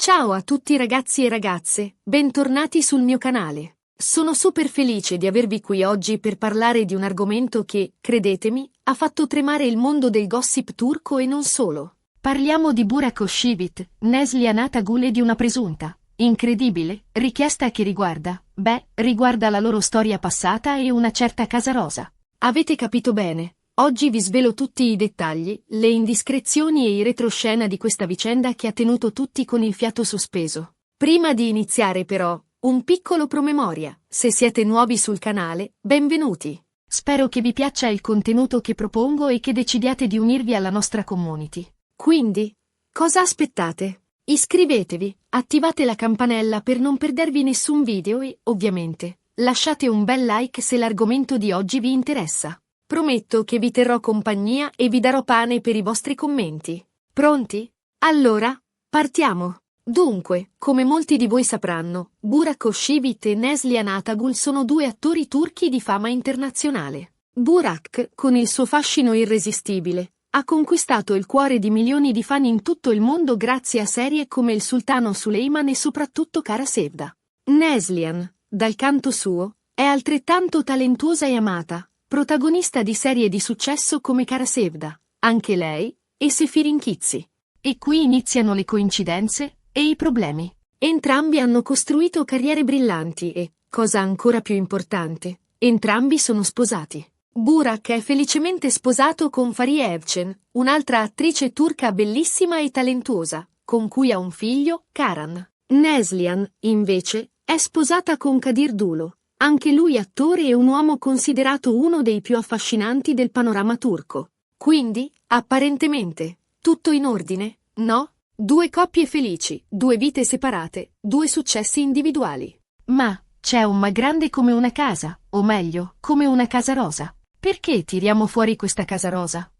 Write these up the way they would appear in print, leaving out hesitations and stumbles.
Ciao a tutti ragazzi e ragazze, bentornati sul mio canale. Sono super felice di avervi qui oggi per parlare di un argomento che, credetemi, ha fatto tremare il mondo del gossip turco e non solo. Parliamo di Burak Özçivit, Neslihan Atagul e di una presunta, incredibile, richiesta che riguarda la loro storia passata e una certa Casa Rosa. Avete capito bene. Oggi vi svelo tutti i dettagli, le indiscrezioni e i retroscena di questa vicenda che ha tenuto tutti con il fiato sospeso. Prima di iniziare però, un piccolo promemoria. Se siete nuovi sul canale, benvenuti. Spero che vi piaccia il contenuto che propongo e che decidiate di unirvi alla nostra community. Quindi, cosa aspettate? Iscrivetevi, attivate la campanella per non perdervi nessun video e, ovviamente, lasciate un bel like se l'argomento di oggi vi interessa. Prometto che vi terrò compagnia e vi darò pane per i vostri commenti. Pronti? Allora, partiamo! Dunque, come molti di voi sapranno, Burak Özçivit e Neslihan Atagul sono due attori turchi di fama internazionale. Burak, con il suo fascino irresistibile, ha conquistato il cuore di milioni di fan in tutto il mondo grazie a serie come Il Sultano Süleyman e soprattutto Kara Sevda. Neslihan, dal canto suo, è altrettanto talentuosa e amata, protagonista di serie di successo come Kara Sevda, anche lei, e Seferinkizzi. E qui iniziano le coincidenze e i problemi. Entrambi hanno costruito carriere brillanti e, cosa ancora più importante, entrambi sono sposati. Burak è felicemente sposato con Fariye Evcen, un'altra attrice turca bellissima e talentuosa, con cui ha un figlio, Karan. Neslihan, invece, è sposata con Kadir Dulo. Anche lui attore e un uomo considerato uno dei più affascinanti del panorama turco. Quindi, apparentemente, tutto in ordine, no? Due coppie felici, due vite separate, due successi individuali. Ma c'è un ma grande come una casa, o meglio, come una casa rosa. Perché tiriamo fuori questa casa rosa?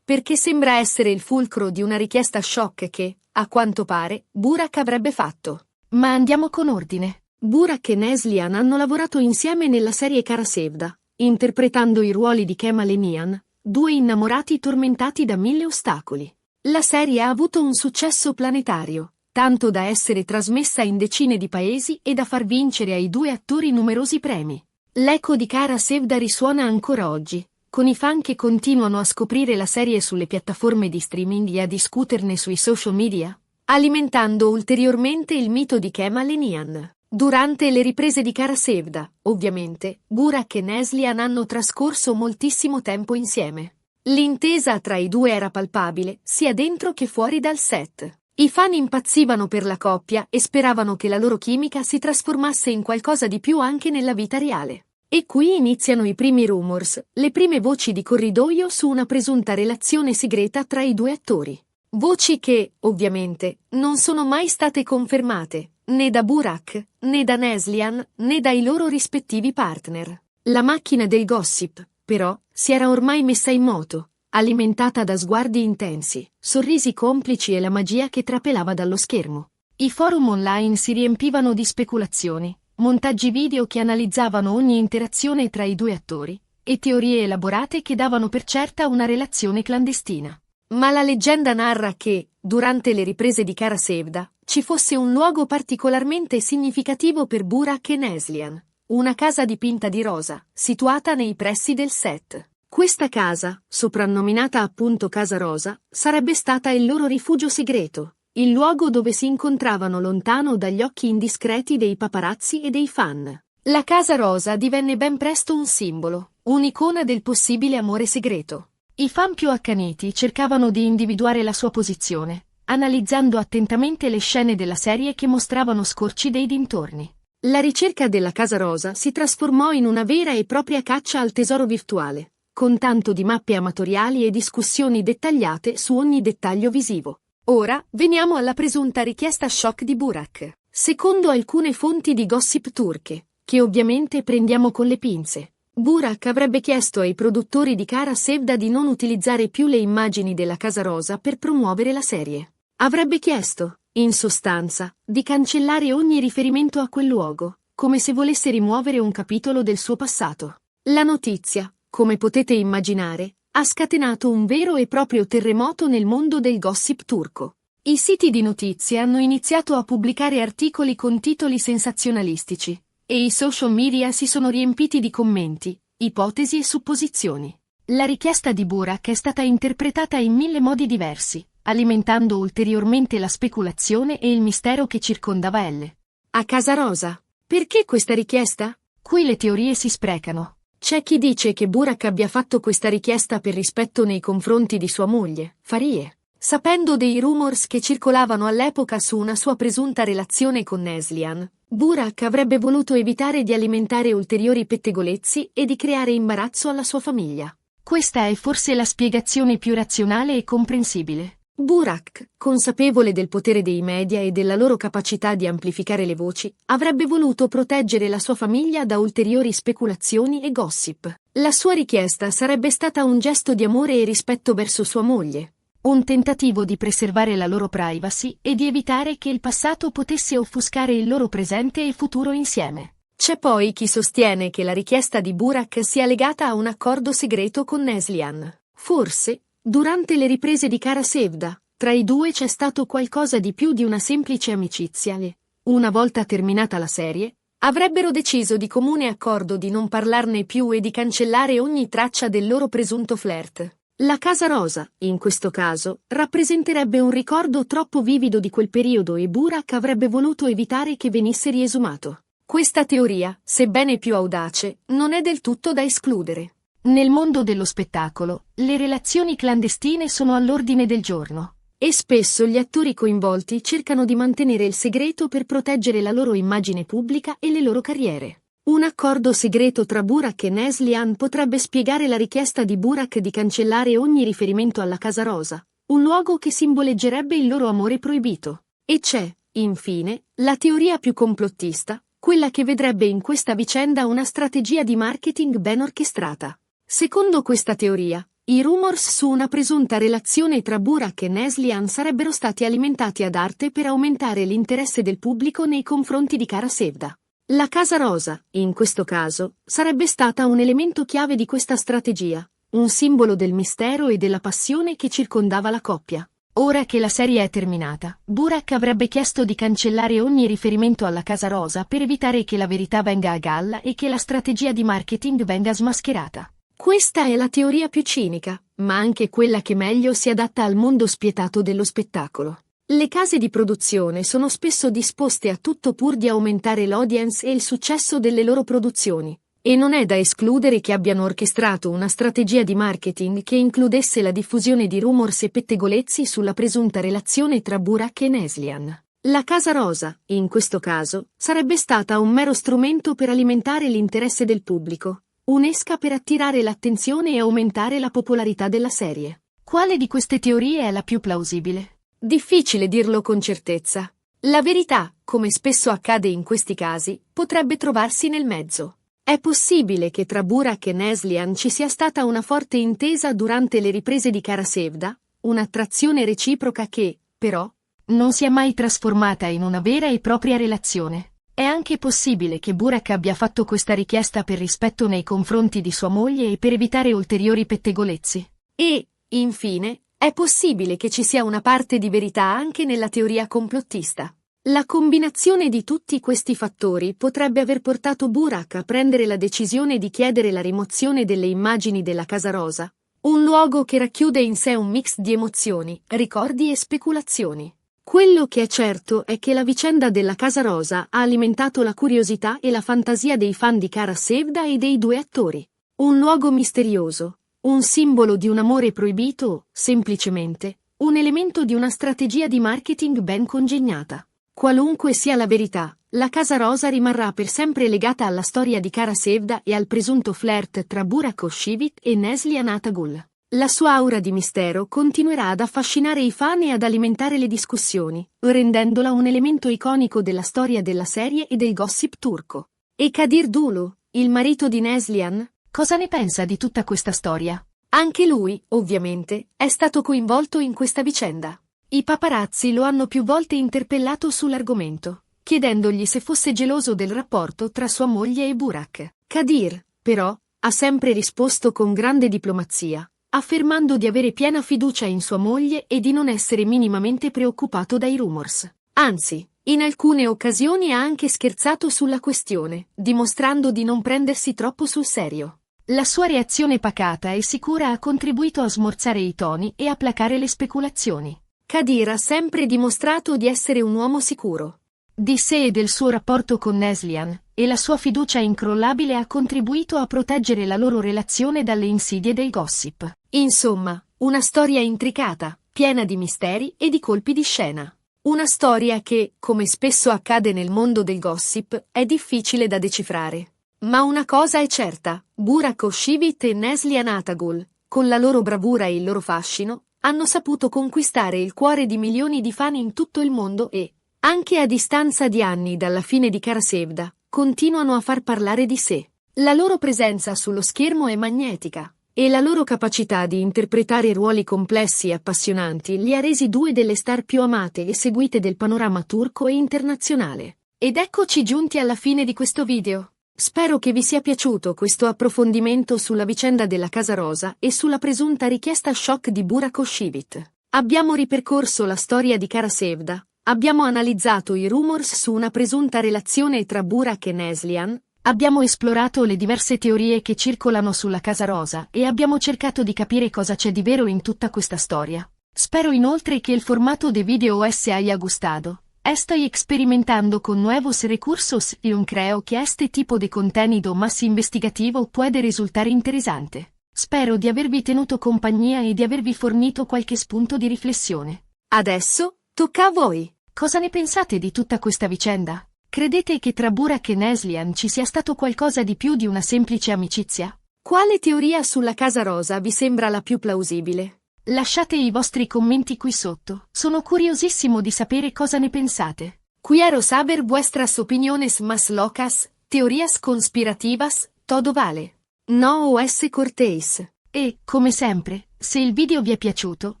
Perché sembra essere il fulcro di una richiesta shock che, a quanto pare, Burak avrebbe fatto. Ma andiamo con ordine. Burak e Neslihan hanno lavorato insieme nella serie Kara Sevda, interpretando i ruoli di Kemal e Nihan, due innamorati tormentati da 1000 ostacoli. La serie ha avuto un successo planetario, tanto da essere trasmessa in decine di paesi e da far vincere ai due attori numerosi premi. L'eco di Kara Sevda risuona ancora oggi, con i fan che continuano a scoprire la serie sulle piattaforme di streaming e a discuterne sui social media, alimentando ulteriormente il mito di Kemal e Nihan. Durante le riprese di Kara Sevda, ovviamente, Burak e Neslihan hanno trascorso moltissimo tempo insieme. L'intesa tra i due era palpabile, sia dentro che fuori dal set. I fan impazzivano per la coppia e speravano che la loro chimica si trasformasse in qualcosa di più anche nella vita reale. E qui iniziano i primi rumors, le prime voci di corridoio su una presunta relazione segreta tra i due attori. Voci che, ovviamente, non sono mai state confermate, né da Burak, né da Neslihan, né dai loro rispettivi partner. La macchina del gossip, però, si era ormai messa in moto, alimentata da sguardi intensi, sorrisi complici e la magia che trapelava dallo schermo. I forum online si riempivano di speculazioni, montaggi video che analizzavano ogni interazione tra i due attori, e teorie elaborate che davano per certa una relazione clandestina. Ma la leggenda narra che, durante le riprese di Kara Sevda, ci fosse un luogo particolarmente significativo per Burak e Neslihan, una casa dipinta di rosa, situata nei pressi del set. Questa casa, soprannominata appunto Casa Rosa, sarebbe stata il loro rifugio segreto, il luogo dove si incontravano lontano dagli occhi indiscreti dei paparazzi e dei fan. La Casa Rosa divenne ben presto un simbolo, un'icona del possibile amore segreto. I fan più accaniti cercavano di individuare la sua posizione, analizzando attentamente le scene della serie che mostravano scorci dei dintorni. La ricerca della Casa Rosa si trasformò in una vera e propria caccia al tesoro virtuale, con tanto di mappe amatoriali e discussioni dettagliate su ogni dettaglio visivo. Ora, veniamo alla presunta richiesta shock di Burak. Secondo alcune fonti di gossip turche, che ovviamente prendiamo con le pinze, Burak avrebbe chiesto ai produttori di Kara Sevda di non utilizzare più le immagini della Casa Rosa per promuovere la serie. Avrebbe chiesto, in sostanza, di cancellare ogni riferimento a quel luogo, come se volesse rimuovere un capitolo del suo passato. La notizia, come potete immaginare, ha scatenato un vero e proprio terremoto nel mondo del gossip turco. I siti di notizie hanno iniziato a pubblicare articoli con titoli sensazionalistici, e i social media si sono riempiti di commenti, ipotesi e supposizioni. La richiesta di Burak è stata interpretata in 1000 modi diversi, alimentando ulteriormente la speculazione e il mistero che circondava Elle. A Casa Rosa. Perché questa richiesta? Qui le teorie si sprecano. C'è chi dice che Burak abbia fatto questa richiesta per rispetto nei confronti di sua moglie, Farie. Sapendo dei rumors che circolavano all'epoca su una sua presunta relazione con Neslihan, Burak avrebbe voluto evitare di alimentare ulteriori pettegolezzi e di creare imbarazzo alla sua famiglia. Questa è forse la spiegazione più razionale e comprensibile. Burak, consapevole del potere dei media e della loro capacità di amplificare le voci, avrebbe voluto proteggere la sua famiglia da ulteriori speculazioni e gossip. La sua richiesta sarebbe stata un gesto di amore e rispetto verso sua moglie. Un tentativo di preservare la loro privacy e di evitare che il passato potesse offuscare il loro presente e futuro insieme. C'è poi chi sostiene che la richiesta di Burak sia legata a un accordo segreto con Neslihan. Forse, durante le riprese di Kara Sevda, tra i due c'è stato qualcosa di più di una semplice amicizia e, una volta terminata la serie, avrebbero deciso di comune accordo di non parlarne più e di cancellare ogni traccia del loro presunto flirt. La Casa Rosa, in questo caso, rappresenterebbe un ricordo troppo vivido di quel periodo e Burak avrebbe voluto evitare che venisse riesumato. Questa teoria, sebbene più audace, non è del tutto da escludere. Nel mondo dello spettacolo, le relazioni clandestine sono all'ordine del giorno, e spesso gli attori coinvolti cercano di mantenere il segreto per proteggere la loro immagine pubblica e le loro carriere. Un accordo segreto tra Burak e Neslihan potrebbe spiegare la richiesta di Burak di cancellare ogni riferimento alla Casa Rosa, un luogo che simboleggerebbe il loro amore proibito. E c'è, infine, la teoria più complottista, quella che vedrebbe in questa vicenda una strategia di marketing ben orchestrata. Secondo questa teoria, i rumors su una presunta relazione tra Burak e Neslihan sarebbero stati alimentati ad arte per aumentare l'interesse del pubblico nei confronti di Kara Sevda. La Casa Rosa, in questo caso, sarebbe stata un elemento chiave di questa strategia, un simbolo del mistero e della passione che circondava la coppia. Ora che la serie è terminata, Burak avrebbe chiesto di cancellare ogni riferimento alla Casa Rosa per evitare che la verità venga a galla e che la strategia di marketing venga smascherata. Questa è la teoria più cinica, ma anche quella che meglio si adatta al mondo spietato dello spettacolo. Le case di produzione sono spesso disposte a tutto pur di aumentare l'audience e il successo delle loro produzioni, e non è da escludere che abbiano orchestrato una strategia di marketing che includesse la diffusione di rumors e pettegolezzi sulla presunta relazione tra Burak e Neslihan. La Casa Rosa, in questo caso, sarebbe stata un mero strumento per alimentare l'interesse del pubblico, un'esca per attirare l'attenzione e aumentare la popolarità della serie. Quale di queste teorie è la più plausibile? Difficile dirlo con certezza. La verità, come spesso accade in questi casi, potrebbe trovarsi nel mezzo. È possibile che tra Burak e Neslihan ci sia stata una forte intesa durante le riprese di Kara Sevda, un'attrazione reciproca che, però, non si è mai trasformata in una vera e propria relazione. È anche possibile che Burak abbia fatto questa richiesta per rispetto nei confronti di sua moglie e per evitare ulteriori pettegolezzi. E, infine, è possibile che ci sia una parte di verità anche nella teoria complottista. La combinazione di tutti questi fattori potrebbe aver portato Burak a prendere la decisione di chiedere la rimozione delle immagini della Casa Rosa, un luogo che racchiude in sé un mix di emozioni, ricordi e speculazioni. Quello che è certo è che la vicenda della Casa Rosa ha alimentato la curiosità e la fantasia dei fan di Kara Sevda e dei due attori. Un luogo misterioso, un simbolo di un amore proibito o, semplicemente, un elemento di una strategia di marketing ben congegnata. Qualunque sia la verità, la Casa Rosa rimarrà per sempre legata alla storia di Kara Sevda e al presunto flirt tra Burak Oshivit e Neslihan Atagul. La sua aura di mistero continuerà ad affascinare i fan e ad alimentare le discussioni, rendendola un elemento iconico della storia della serie e del gossip turco. E Kadir Dulu, il marito di Neslihan, cosa ne pensa di tutta questa storia? Anche lui, ovviamente, è stato coinvolto in questa vicenda. I paparazzi lo hanno più volte interpellato sull'argomento, chiedendogli se fosse geloso del rapporto tra sua moglie e Burak. Kadir, però, ha sempre risposto con grande diplomazia: affermando di avere piena fiducia in sua moglie e di non essere minimamente preoccupato dai rumors. Anzi, in alcune occasioni ha anche scherzato sulla questione, dimostrando di non prendersi troppo sul serio. La sua reazione pacata e sicura ha contribuito a smorzare i toni e a placare le speculazioni. Kadir ha sempre dimostrato di essere un uomo sicuro di sé e del suo rapporto con Neslihan, e la sua fiducia incrollabile ha contribuito a proteggere la loro relazione dalle insidie del gossip. Insomma, una storia intricata, piena di misteri e di colpi di scena. Una storia che, come spesso accade nel mondo del gossip, è difficile da decifrare. Ma una cosa è certa, Burak Özçivit e Neslihan Atagül, con la loro bravura e il loro fascino, hanno saputo conquistare il cuore di milioni di fan in tutto il mondo e, anche a distanza di anni dalla fine di Kara Sevda, continuano a far parlare di sé. La loro presenza sullo schermo è magnetica, e la loro capacità di interpretare ruoli complessi e appassionanti li ha resi due delle star più amate e seguite del panorama turco e internazionale. Ed eccoci giunti alla fine di questo video. Spero che vi sia piaciuto questo approfondimento sulla vicenda della Casa Rosa e sulla presunta richiesta shock di Burak Özçivit. Abbiamo ripercorso la storia di Kara Sevda, abbiamo analizzato i rumors su una presunta relazione tra Burak e Neslihan, abbiamo esplorato le diverse teorie che circolano sulla Casa Rosa e abbiamo cercato di capire cosa c'è di vero in tutta questa storia. Spero inoltre que el formato de video os haya gustado. Estoy experimentando con nuevos recursos y creo que este tipo de contenido más investigativo puede resultare interessante. Spero di avervi tenuto compagnia e di avervi fornito qualche spunto di riflessione. Adesso, tocca a voi. Cosa ne pensate di tutta questa vicenda? Credete che tra Burak e Neslihan ci sia stato qualcosa di più di una semplice amicizia? Quale teoria sulla Casa Rosa vi sembra la più plausibile? Lasciate i vostri commenti qui sotto, sono curiosissimo di sapere cosa ne pensate. Quiero saber vuestras opiniones más locas, teorías conspirativas, todo vale. No os cortéis. E, come sempre, se il video vi è piaciuto,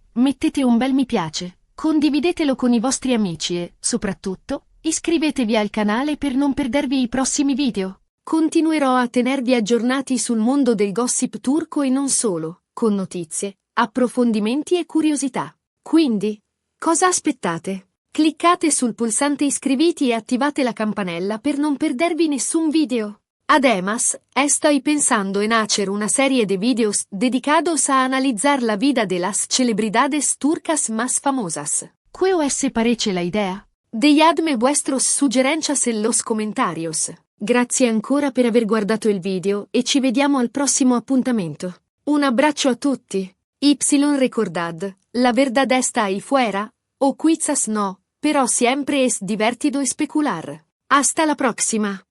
mettete un bel mi piace, condividetelo con i vostri amici e, soprattutto, iscrivetevi al canale per non perdervi i prossimi video. Continuerò a tenervi aggiornati sul mondo del gossip turco e non solo, con notizie, approfondimenti e curiosità. Quindi, cosa aspettate? Cliccate sul pulsante iscriviti e attivate la campanella per non perdervi nessun video. Además, estoy pensando en hacer una serie de videos dedicados a analizar la vida de las celebridades turcas más famosas. ¿Qué os parece la idea? Dejadme vuestros sugerencias en los comentarios. Grazie ancora per aver guardato il video e ci vediamo al prossimo appuntamento. Un abbraccio a tutti. Y recordad, la verdad está ahí fuera, o quizás no, pero siempre es divertido especular. Hasta la próxima.